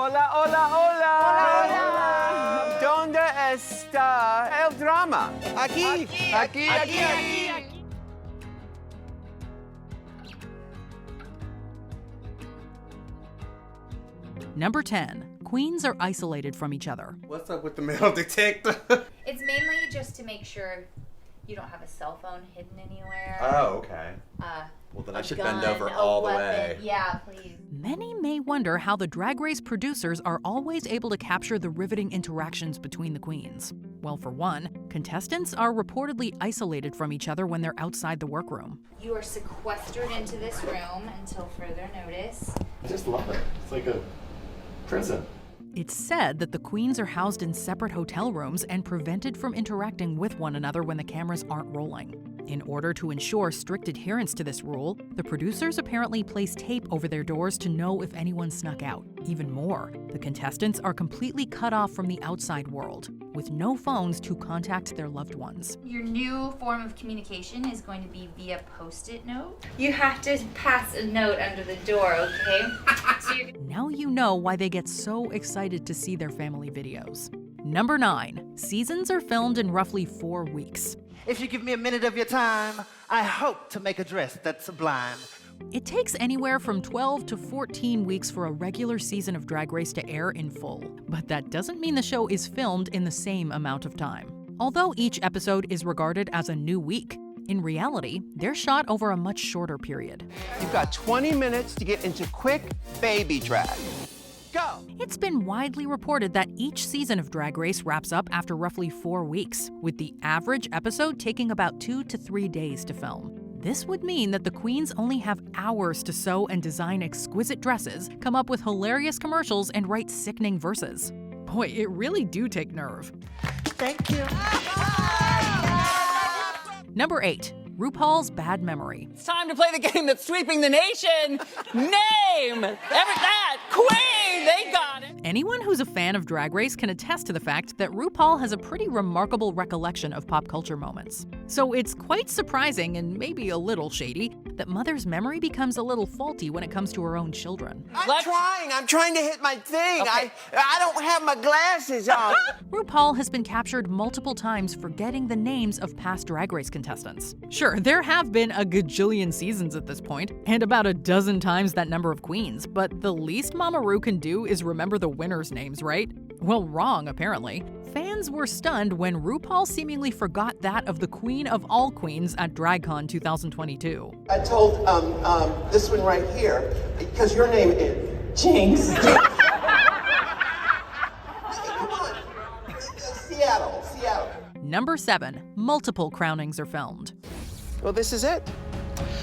Hola, hola, hola. Hola. ¿Dónde está el drama? Aquí. Aquí. Number 10. Queens are isolated from each other. What's up with the metal detector? It's mainly just to make sure you don't have a cell phone hidden anywhere. Oh, okay. Well, then I should bend over all the way. Yeah, please. Many may wonder how the Drag Race producers are always able to capture the riveting interactions between the queens. Well, for one, contestants are reportedly isolated from each other when they're outside the workroom. You are sequestered into this room until further notice. I just love it. It's like a prison. It's said that the queens are housed in separate hotel rooms and prevented from interacting with one another when the cameras aren't rolling. In order to ensure strict adherence to this rule, the producers apparently place tape over their doors to know if anyone snuck out. Even more, the contestants are completely cut off from the outside world, with no phones to contact their loved ones. Your new form of communication is going to be via Post-it note. You have to pass a note under the door, okay? Now you know why they get so excited to see their family videos. Number 9. Seasons are filmed in roughly 4 weeks. If you give me a minute of your time, I hope to make a dress that's sublime. It takes anywhere from 12 to 14 weeks for a regular season of Drag Race to air in full. But that doesn't mean the show is filmed in the same amount of time. Although each episode is regarded as a new week, in reality, they're shot over a much shorter period. You've got 20 minutes to get into quick baby drag. Go! It's been widely reported that each season of Drag Race wraps up after roughly 4 weeks, with the average episode taking about 2 to 3 days to film. This would mean that the queens only have hours to sew and design exquisite dresses, come up with hilarious commercials, and write sickening verses. Boy, it really do take nerve. Thank you. Number 8. RuPaul's bad memory. It's time to play the game that's sweeping the nation. Name! That queen! They got it! Anyone who's a fan of Drag Race can attest to the fact that RuPaul has a pretty remarkable recollection of pop culture moments. So it's quite surprising, and maybe a little shady, that Mother's memory becomes a little faulty when it comes to her own children. I'm trying to hit my thing. Okay. I don't have my glasses on. RuPaul has been captured multiple times forgetting the names of past Drag Race contestants. Sure, there have been a gajillion seasons at this point, and about a dozen times that number of queens, but the least Mama Ru can do is remember the winners' names, right? Well, wrong, apparently. Fans were stunned when RuPaul seemingly forgot that of the queen of all queens at DragCon 2022. I told this one right here, because your name is Jinx. Come on. Seattle. Number 7. Multiple crownings are filmed. Well, this is it.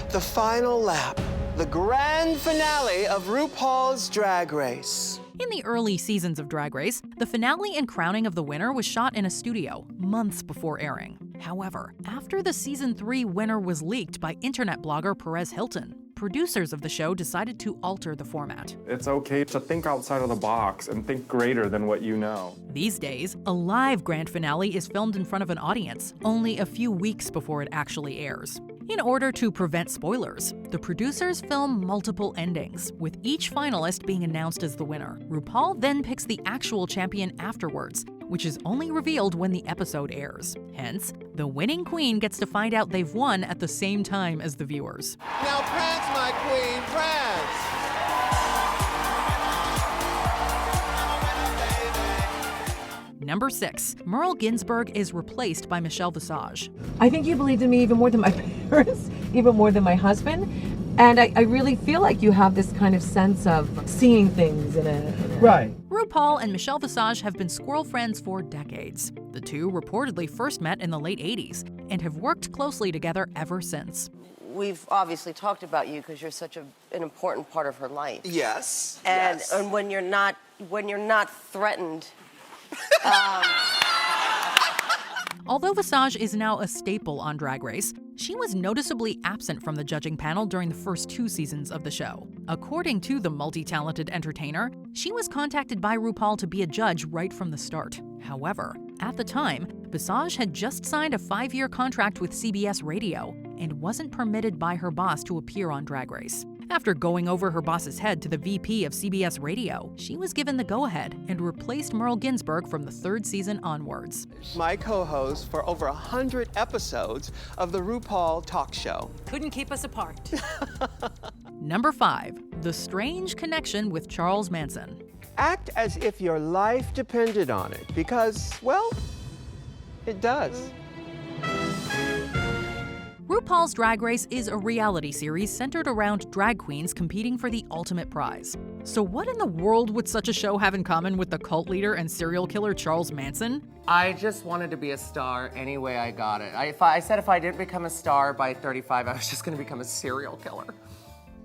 The final lap. The grand finale of RuPaul's Drag Race. In the early seasons of Drag Race, the finale and crowning of the winner was shot in a studio, months before airing. However, after the Season 3 winner was leaked by internet blogger Perez Hilton, producers of the show decided to alter the format. It's okay to think outside of the box and think greater than what you know. These days, a live grand finale is filmed in front of an audience, only a few weeks before it actually airs. In order to prevent spoilers, the producers film multiple endings, with each finalist being announced as the winner. RuPaul then picks the actual champion afterwards, which is only revealed when the episode airs. Hence, the winning queen gets to find out they've won at the same time as the viewers. Now prance, my queen, prance! Number 6. Merl Ginsburg is replaced by Michelle Visage. I think you believed in me even more than my parents, even more than my husband. And I really feel like you have this kind of sense of seeing things in a... Right. RuPaul and Michelle Visage have been squirrel friends for decades. The two reportedly first met in the late 80s and have worked closely together ever since. We've obviously talked about you because you're such an important part of her life. Yes. And yes. and when you're not threatened. Although Visage is now a staple on Drag Race, she was noticeably absent from the judging panel during the first 2 seasons of the show. According to the multi-talented entertainer, she was contacted by RuPaul to be a judge right from the start. However, at the time, Visage had just signed a 5-year contract with CBS Radio and wasn't permitted by her boss to appear on Drag Race. After going over her boss's head to the VP of CBS Radio, she was given the go-ahead and replaced Merl Ginsburg from the 3rd season onwards. My co-host for over 100 episodes of the RuPaul talk show. Couldn't keep us apart. Number 5, the strange connection with Charles Manson. Act as if your life depended on it, because, well, it does. RuPaul's Drag Race is a reality series centered around drag queens competing for the ultimate prize. So what in the world would such a show have in common with the cult leader and serial killer Charles Manson? I just wanted to be a star any way I got it. I said if I didn't become a star by 35, I was just gonna become a serial killer.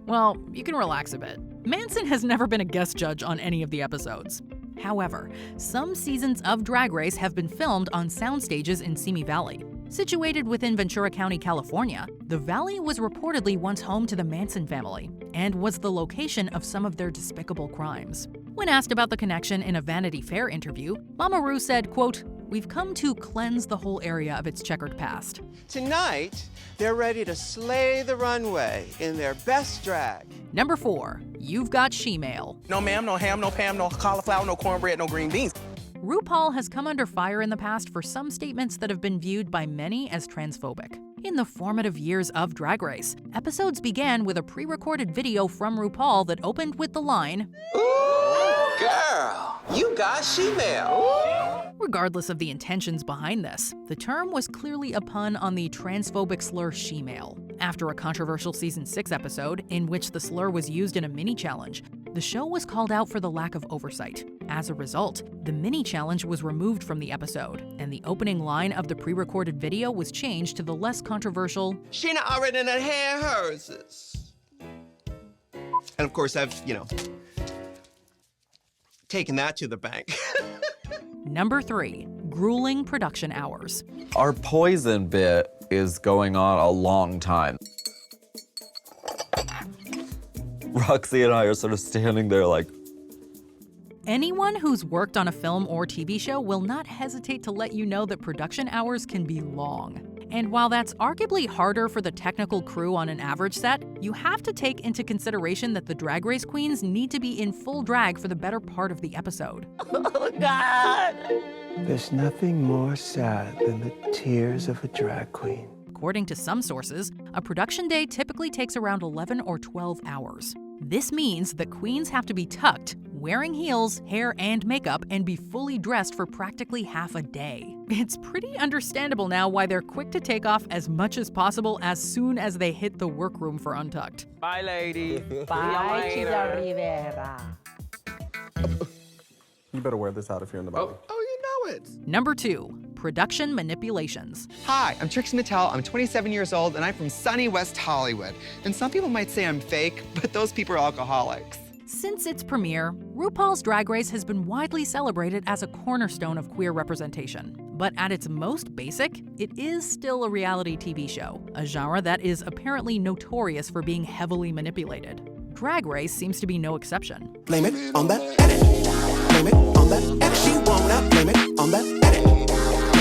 Well, you can relax a bit. Manson has never been a guest judge on any of the episodes. However, some seasons of Drag Race have been filmed on sound stages in Simi Valley. Situated within Ventura County, California, the valley was reportedly once home to the Manson family and was the location of some of their despicable crimes. When asked about the connection in a Vanity Fair interview, Mama Ru said, quote, "We've come to cleanse the whole area of its checkered past." Tonight, they're ready to slay the runway in their best drag. Number 4, You've Got She-Mail. No ma'am, no ham, no Pam, no cauliflower, no cornbread, no green beans. RuPaul has come under fire in the past for some statements that have been viewed by many as transphobic. In the formative years of Drag Race, episodes began with a pre-recorded video from RuPaul that opened with the line, "Ooh, girl, you got she-mail." Regardless of the intentions behind this, the term was clearly a pun on the transphobic slur she-male. After a controversial season 6 episode, in which the slur was used in a mini-challenge, the show was called out for the lack of oversight. As a result, the mini-challenge was removed from the episode, and the opening line of the pre-recorded video was changed to the less controversial, "Sheena already done had hers." And of course, I've, taken that to the bank. Number 3, grueling production hours. Our poison bit is going on a long time. Roxy and I are sort of standing there like... Anyone who's worked on a film or TV show will not hesitate to let you know that production hours can be long. And while that's arguably harder for the technical crew on an average set, you have to take into consideration that the Drag Race queens need to be in full drag for the better part of the episode. Oh, God! There's nothing more sad than the tears of a drag queen. According to some sources, a production day typically takes around 11 or 12 hours. This means that queens have to be tucked, wearing heels, hair, and makeup, and be fully dressed for practically half a day. It's pretty understandable now why they're quick to take off as much as possible as soon as they hit the workroom for Untucked. Bye, lady. Bye, Chica Rivera. You better wear this out if you're in the body. Oh, you know it. Number 2, production manipulations. Hi, I'm Trixie Mattel. I'm 27 years old, and I'm from sunny West Hollywood. And some people might say I'm fake, but those people are alcoholics. Since its premiere, RuPaul's Drag Race has been widely celebrated as a cornerstone of queer representation. But at its most basic, it is still a reality TV show, a genre that is apparently notorious for being heavily manipulated. Drag Race seems to be no exception. Blame it on that edit. Blame it on that edit. She wanna blame it on that edit.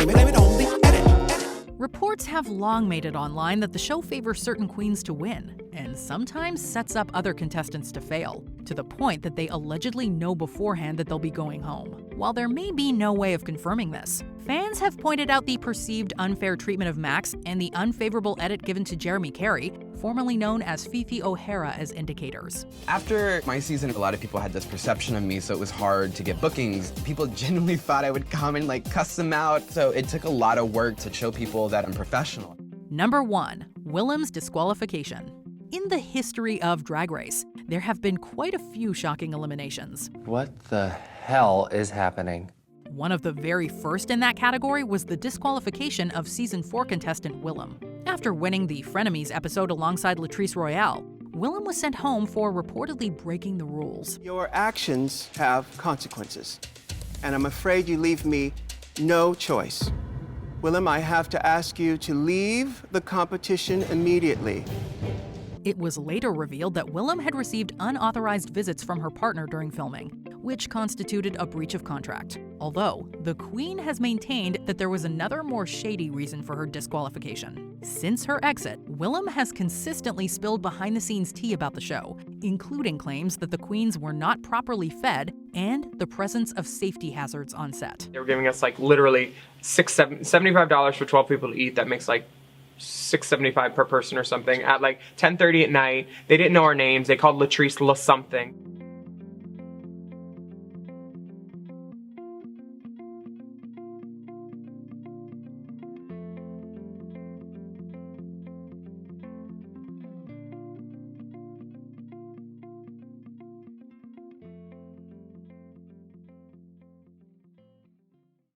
Blame it on the edit. Reports have long made it online that the show favors certain queens to win, and sometimes sets up other contestants to fail, to the point that they allegedly know beforehand that they'll be going home. While there may be no way of confirming this, fans have pointed out the perceived unfair treatment of Max and the unfavorable edit given to Jeremy Carey, formerly known as Fifi O'Hara, as indicators. After my season, a lot of people had this perception of me, so it was hard to get bookings. People genuinely thought I would come and cuss them out, so it took a lot of work to show people that I'm professional. Number 1, Willem's disqualification. In the history of Drag Race, there have been quite a few shocking eliminations. What the hell is happening? One of the very first in that category was the disqualification of Season 4 contestant Willem. After winning the Frenemies episode alongside Latrice Royale, Willem was sent home for reportedly breaking the rules. Your actions have consequences, and I'm afraid you leave me no choice. Willem, I have to ask you to leave the competition immediately. It was later revealed that Willem had received unauthorized visits from her partner during filming, which constituted a breach of contract. Although, the Queen has maintained that there was another more shady reason for her disqualification. Since her exit, Willem has consistently spilled behind-the-scenes tea about the show, including claims that the queens were not properly fed and the presence of safety hazards on set. They were giving us like literally $75 for 12 people to eat. That makes like $6.75 per person or something at like 10:30 at night. They didn't know our names. They called Latrice La something.